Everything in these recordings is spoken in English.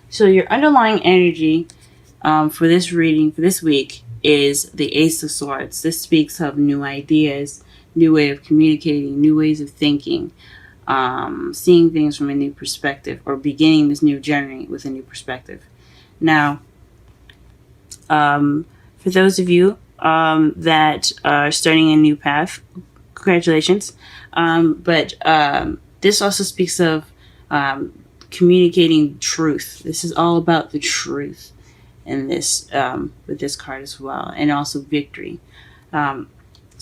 So your underlying energy for this reading for this week is the Ace of Swords. This speaks of new ideas, new way of communicating, new ways of thinking, seeing things from a new perspective, or beginning this new journey with a new perspective. Now, for those of you that are starting a new path, congratulations. But this also speaks of communicating truth. This is all about the truth in this with this card as well, and also victory. So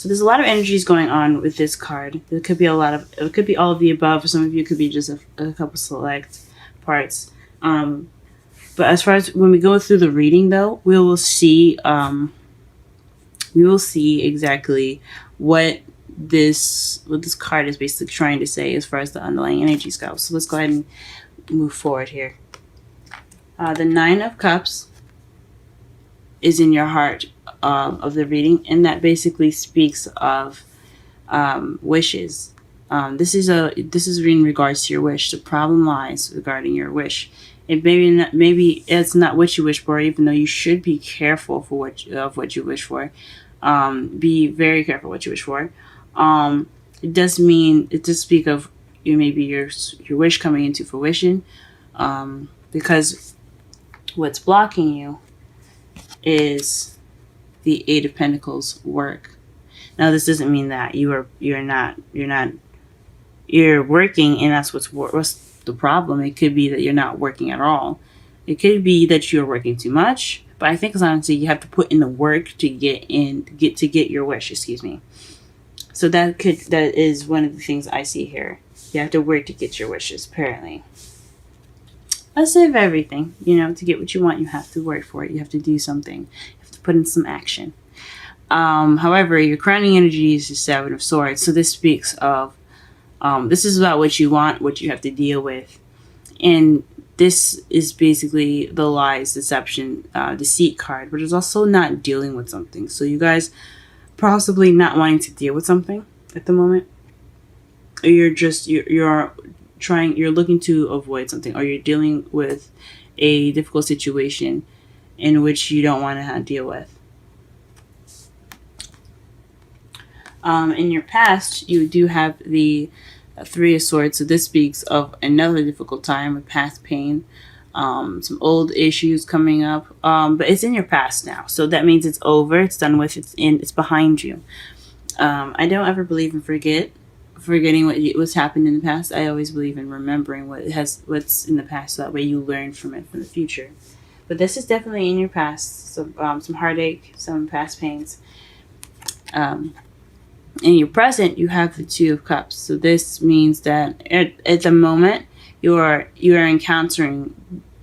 there's a lot of energies going on with this card. There could be it could be all of the above. For some of you, it could be just a couple select parts. But as far as when we go through the reading, though, we will see exactly what this card is basically trying to say as far as the underlying energies go. So let's go ahead and move forward here. The Nine of Cups is in your heart of the reading, and that basically speaks of wishes. This is in regards to your wish. The problem lies regarding your wish. It maybe it's not what you wish for, even though you should be careful for what you wish for. Be very careful what you wish for. It does speak of maybe your wish coming into fruition, because what's blocking you is the Eight of Pentacles work. Now, this doesn't mean that you're working and that's what's the problem. It could be that you're not working at all. It could be that you're working too much. But I think honestly you have to put in the work to get your wish. Excuse me. So that is one of the things I see here. You have to work to get your wishes. Apparently, let's say of everything. To get what you want, you have to work for it. You have to do something. You have to put in some action. However, your crowning energy is the Seven of Swords. So this speaks of this is about what you want, what you have to deal with, and this is basically the lies, deception, deceit card, but it's also not dealing with something. So you guys possibly not wanting to deal with something at the moment, or you're looking to avoid something, or you're dealing with a difficult situation in which you don't want to deal with. In your past, you do have the Three of Swords, so this speaks of another difficult time, of past pain, some old issues coming up, but it's in your past now, so that means it's over, it's done with, it's behind you. I don't ever believe in forgetting what's happened in the past. I always believe in remembering what's in the past, so that way you learn from it for the future. But this is definitely in your past, some heartache, some past pains. In your present, you have the Two of Cups. So this means that at the moment you are encountering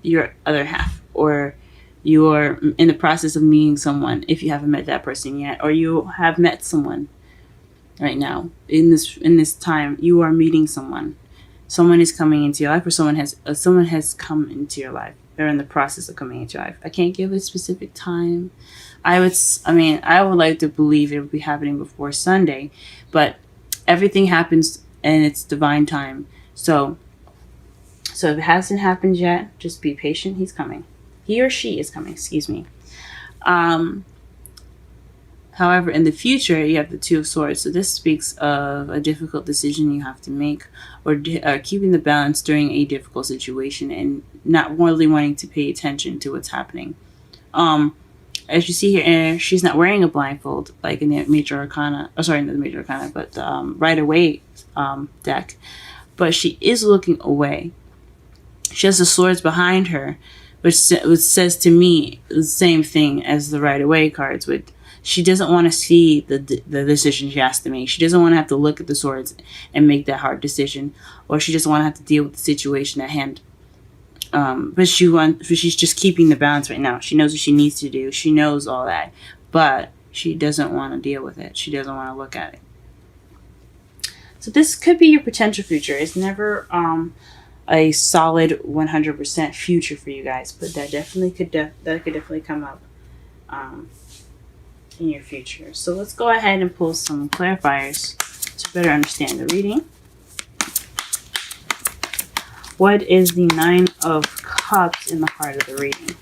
your other half, or you are in the process of meeting someone if you haven't met that person yet, or you have met someone right now. In this time, you are meeting someone. Someone is coming into your life, or someone has come into your life. They're in the process of coming into your life. I can't give a specific time. I would like to believe it would be happening before Sunday, but everything happens in its divine time. So if it hasn't happened yet, just be patient. He's coming. He or she is coming, excuse me. However, in the future, you have the Two of Swords. So this speaks of a difficult decision you have to make, or keeping the balance during a difficult situation and not really wanting to pay attention to what's happening. As you see here, she's not wearing a blindfold like in the Major Arcana. Oh, sorry, not the Major Arcana, but the Rider-Waite deck. But she is looking away. She has the swords behind her, which says to me the same thing as the Rider-Waite cards. She doesn't want to see the decision she has to make. She doesn't want to have to look at the swords and make that hard decision, or she doesn't want to have to deal with the situation at hand. But she's just keeping the balance right now. She knows what she needs to do. She knows all that, but she doesn't want to deal with it. She doesn't want to look at it. So this could be your potential future. It's never a solid 100% future for you guys, but that could definitely come up in your future. So let's go ahead and pull some clarifiers to better understand the reading. What is the Nine of Cups in the heart of the reading.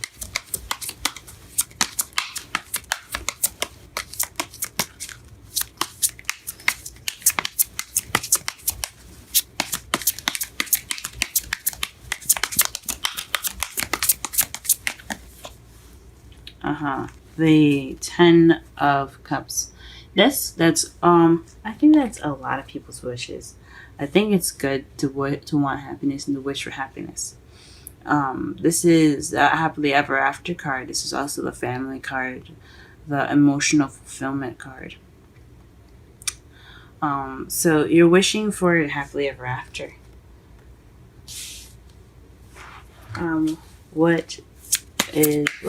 The 10 of Cups. That's I think that's a lot of people's wishes. I think it's good to want happiness and to wish for happiness. This is a happily ever after card. This is also the family card, the emotional fulfillment card. So you're wishing for happily ever after. What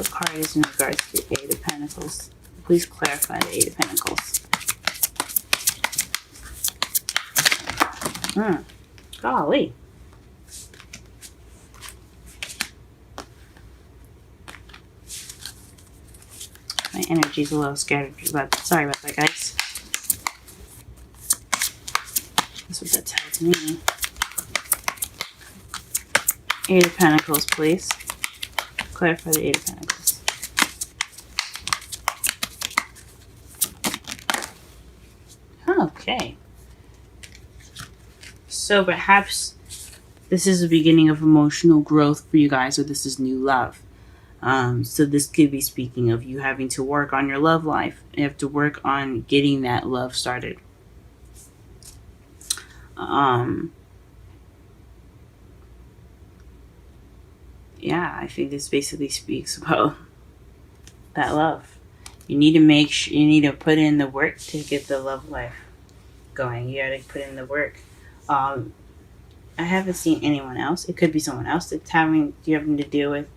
card is in regards to the Eight of Pentacles? Please clarify the Eight of Pentacles. Golly. My energy's a little scattered, but sorry about that, guys. That's what that tells me. Eight of Pentacles, please. Clarify the Eight of Pentacles. Okay. So perhaps this is the beginning of emotional growth for you guys, or this is new love. So this could be speaking of you having to work on your love life. You have to work on getting that love started. Yeah, I think this basically speaks about that love. You need to you need to put in the work to get the love life going. You gotta put in the work. I haven't seen anyone else. It could be someone else that's having to deal with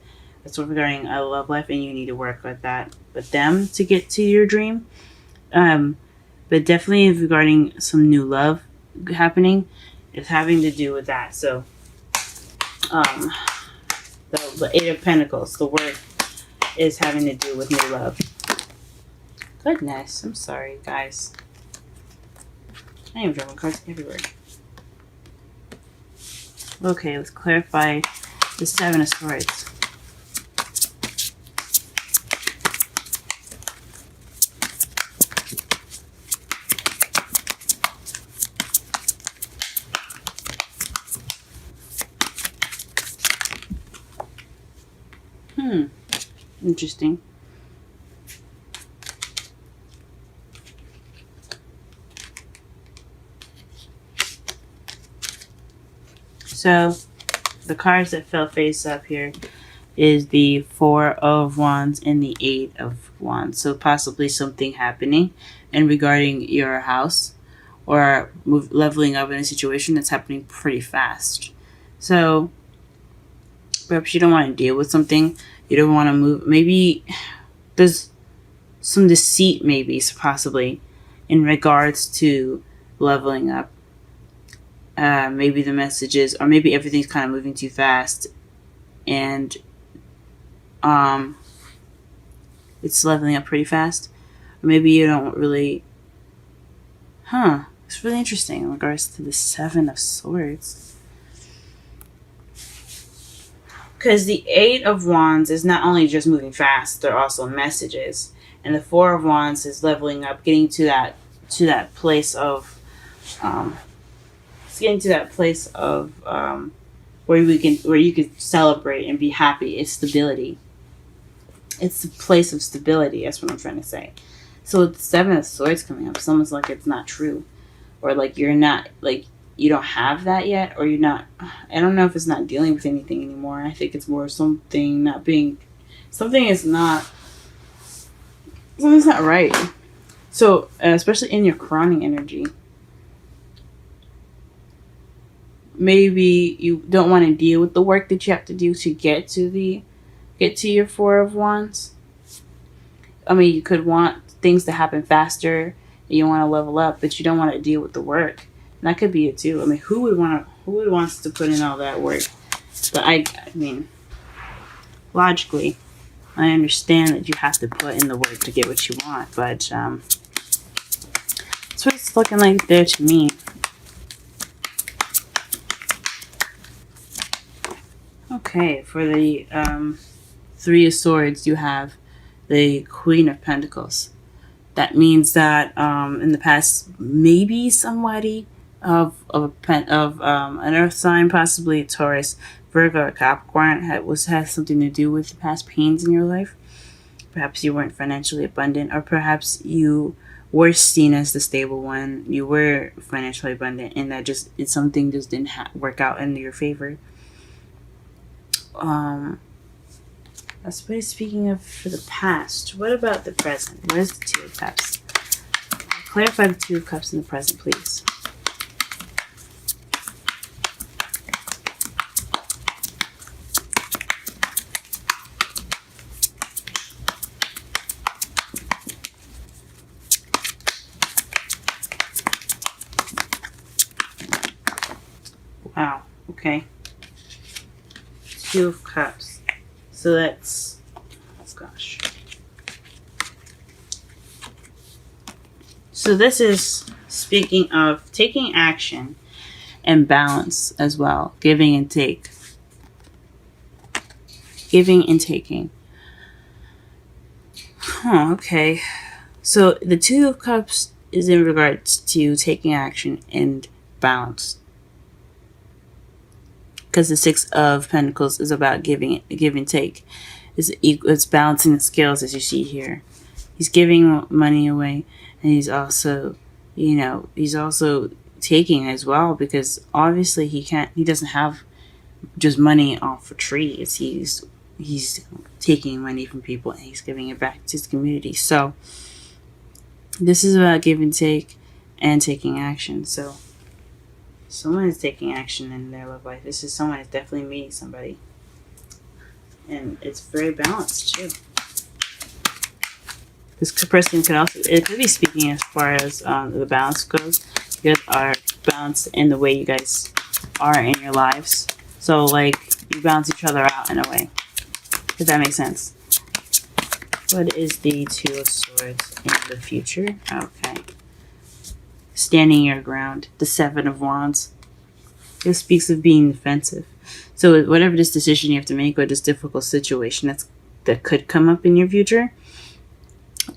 that's regarding a love life, and you need to work with that with them to get to your dream. But definitely regarding some new love happening, it's having to do with that. So, the Eight of Pentacles, the work is having to do with new love. Goodness, I'm sorry, guys. I am drawing cards everywhere. Okay, let's clarify the Seven of Swords. Interesting. So, the cards that fell face up here is the Four of Wands and the Eight of Wands. So, possibly something happening and regarding your house or leveling up in a situation that's happening pretty fast. So, perhaps you don't want to deal with something. You don't want to move. Maybe there's some deceit, maybe, possibly, in regards to leveling up. Maybe the messages, or maybe everything's kind of moving too fast, and it's leveling up pretty fast. Or maybe you don't really. It's really interesting in regards to the Seven of Swords. Because the Eight of Wands is not only just moving fast, they're also messages. And the Four of Wands is leveling up, getting to that place of where you could celebrate and be happy. It's stability. It's a place of stability. That's what I'm trying to say. So with the Seven of Swords coming up, it's almost like it's not true, or like you're not like. You don't have that yet, or you're not. I don't know if it's not dealing with anything anymore. I think it's more something's not right. So, especially in your crowning energy, maybe you don't want to deal with the work that you have to do to get to your Four of Wands. I mean, you could want things to happen faster. And you want to level up, but you don't want to deal with the work. And that could be it too. I mean, who would wants to put in all that work? But I mean, logically, I understand that you have to put in the work to get what you want. But that's what it's looking like there to me. Okay. Okay, for the Three of Swords, you have the Queen of Pentacles. That means that in the past, maybe somebody of an Earth sign, possibly a Taurus, Virgo, or Capricorn, has something to do with the past pains in your life. Perhaps you weren't financially abundant, or perhaps you were seen as the stable one. You were financially abundant, and that something just didn't work out in your favor. That's what it's speaking of for the past. What about the present? What is the Two of Cups? Clarify the Two of Cups in the present, please. Wow, okay. Two of Cups. So that's, gosh. So this is speaking of taking action and balance as well. Giving and take. Giving and taking. Okay. So the Two of Cups is in regards to taking action and balance. Because the Six of Pentacles is about give and take. It's balancing the scales, as you see here. He's giving money away, and he's also, he's also taking as well, because obviously he doesn't have just money off of trees. He's taking money from people and he's giving it back to his community. So this is about give and take and taking action. So someone is taking action in their love life. This is someone is definitely meeting somebody. And it's very balanced too. This person it could be speaking as far as the balance goes. You guys are balanced in the way you guys are in your lives. So like you balance each other out in a way. Does that make sense? What is the Two of Swords in the future? Okay. Standing your ground. The Seven of Wands. It speaks of being defensive. So whatever this decision you have to make, or this difficult situation that could come up in your future,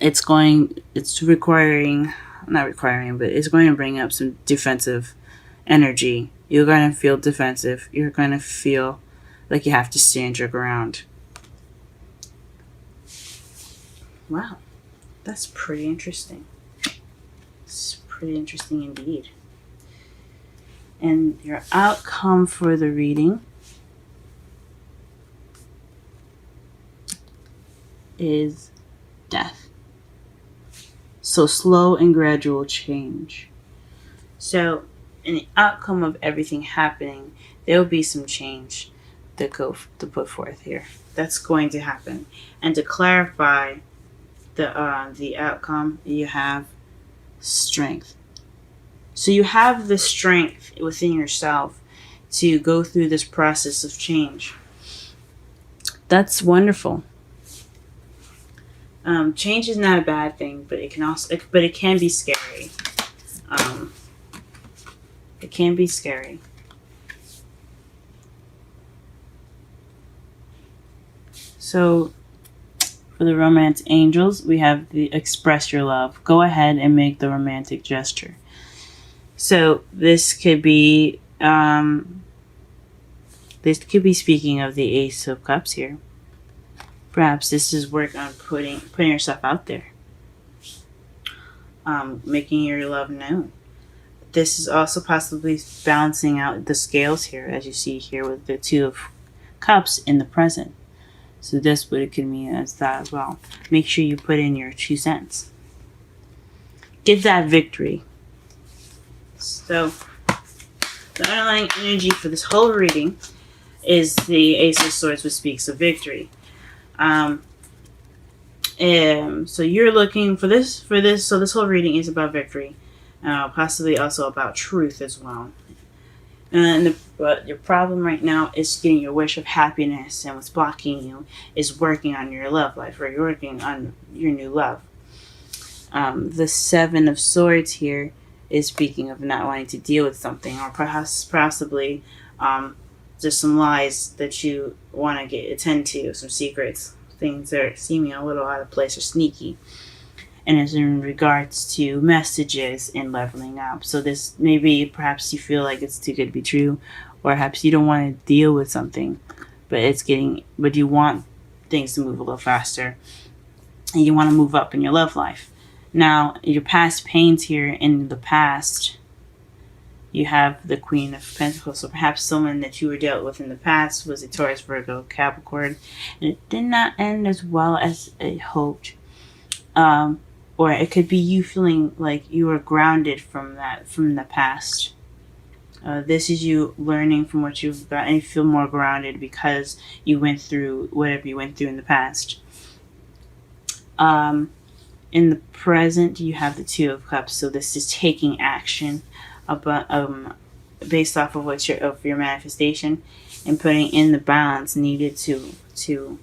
it's going to bring up some defensive energy. You're going to feel defensive. You're going to feel like you have to stand your ground. Wow. That's pretty interesting. It's pretty interesting indeed. And your outcome for the reading is Death. So slow and gradual change. So in the outcome of everything happening, there will be some change to put forth here. That's going to happen. And to clarify the outcome, you have strength. So you have the strength within yourself to go through this process of change. That's wonderful. Change is not a bad thing, but it can be scary. It can be scary. So for the romance angels, we have the express your love. Go ahead and make the romantic gesture. So this could be speaking of the Ace of Cups here. Perhaps this is work on putting yourself out there. Making your love known. This is also possibly balancing out the scales here, as you see here with the Two of Cups in the present. So this what it could mean as that as well. Make sure you put in your 2 cents. Get that victory. So the underlying energy for this whole reading is the Ace of Swords, which speaks of victory. So you're looking for this. So this whole reading is about victory, possibly also about truth as well. But your problem right now is getting your wish of happiness, and what's blocking you is working on your love life, or you're working on your new love. The Seven of Swords here is speaking of not wanting to deal with something, or possibly There's some lies that you want to attend to, some secrets, things that are seeming a little out of place or sneaky. And it's in regards to messages and leveling up. So this maybe perhaps you feel like it's too good to be true, or perhaps you don't want to deal with something, but you want things to move a little faster, and you want to move up in your love life. Now, your past pains here in the past, you have the Queen of Pentacles. So perhaps someone that you were dealt with in the past was a Taurus, Virgo, Capricorn, and it did not end as well as it hoped. Or it could be you feeling like you were grounded from the past. This is you learning from what you've got, and you feel more grounded because you went through whatever you went through in the past. In the present, you have the Two of Cups. So this is taking action based off of your manifestation, and putting in the balance needed to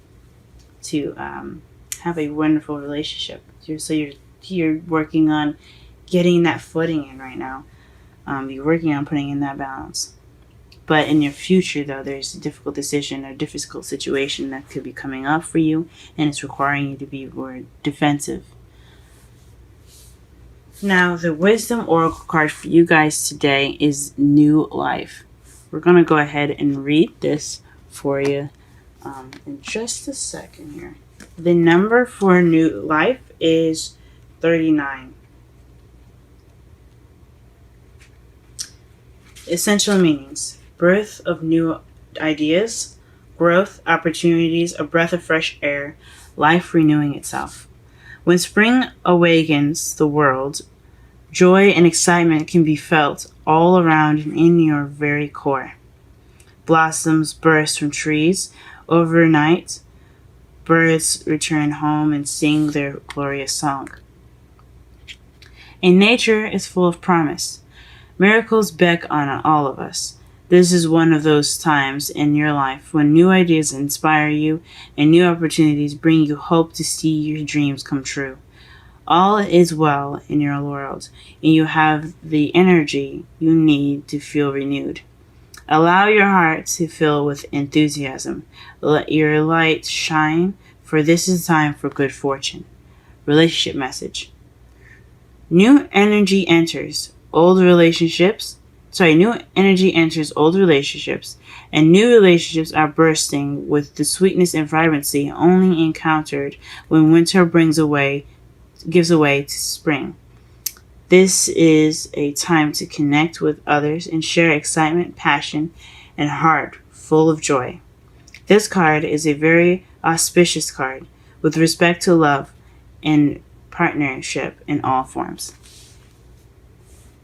have a wonderful relationship. So you're working on getting that footing in right now. You're working on putting in that balance. But in your future, though, there's a difficult decision or difficult situation that could be coming up for you, and it's requiring you to be more defensive. Now, the Wisdom Oracle card for you guys today is New Life. We're going to go ahead and read this for you in just a second here. The number for New Life is 39. Essential meanings: birth of new ideas, growth, opportunities, a breath of fresh air, life renewing itself. When spring awakens the world, joy and excitement can be felt all around and in your very core. Blossoms burst from trees overnight. Birds return home and sing their glorious song. And nature is full of promise. Miracles beckon on all of us. This is one of those times in your life when new ideas inspire you and new opportunities bring you hope to see your dreams come true. All is well in your world, and you have the energy you need to feel renewed. Allow your heart to fill with enthusiasm. Let your light shine, for this is time for good fortune. Relationship message. New energy enters old relationships, and new relationships are bursting with the sweetness and vibrancy only encountered when winter gives way to spring. This is a time to connect with others and share excitement, passion, and heart full of joy. This card is a very auspicious card with respect to love and partnership in all forms.